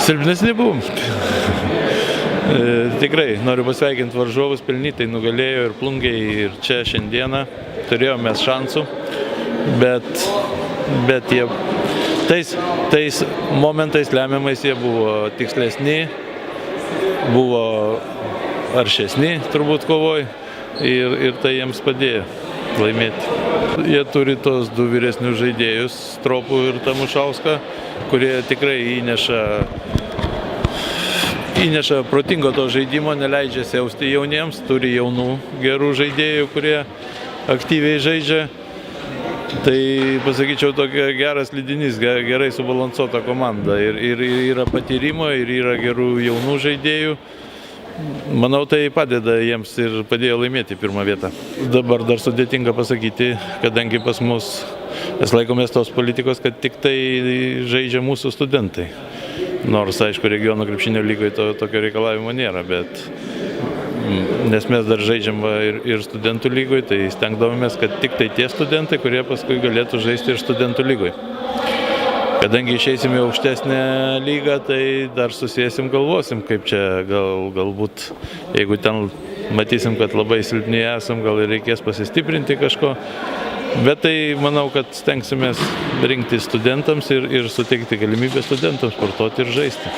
Silpnesni buvom. Tikrai noriu pasveikinti varžovus, pelnytai nugalėjo ir Plungėj, ir čia šiandieną. Turėjome šansų, bet jie tais momentais lemiamais jie buvo tikslesni, buvo aršesni turbūt kovoj ir tai jiems padėjo laimėti. Jie turi tos du vyresnius žaidėjus, Stropų ir Tamušauską, kurie tikrai įneša protingo to žaidimo, neleidžia siausti jauniems, turi jaunų gerų žaidėjų, kurie aktyviai žaidžia. Tai pasakyčiau, tokia geras lydinys, gerai subalansuota komanda ir yra patyrimo, ir yra gerų jaunų žaidėjų. Manau, tai padeda jiems ir padėjo laimėti pirmą vietą. Dabar dar sudėtinga pasakyti, kadangi pas mus mes laikomės tos politikos, kad tik tai žaidžia mūsų studentai. Nors, aišku, regionų krepšinio lygoje tokio reikalavimo nėra, nes mes dar žaidžiam ir studentų lygoje, tai stengdavomės, kad tik tai tie studentai, kurie paskui galėtų žaisti ir studentų lygoje. Kadangi išeisime aukštesnę lygą, tai dar susėsim, galvosim, kaip čia galbūt, jeigu ten matysim, kad labai silpni esam, gal ir reikės pasistiprinti kažko. Bet tai manau, kad stengsimės rinkti studentams ir suteikti galimybę studentams sportuoti ir žaisti.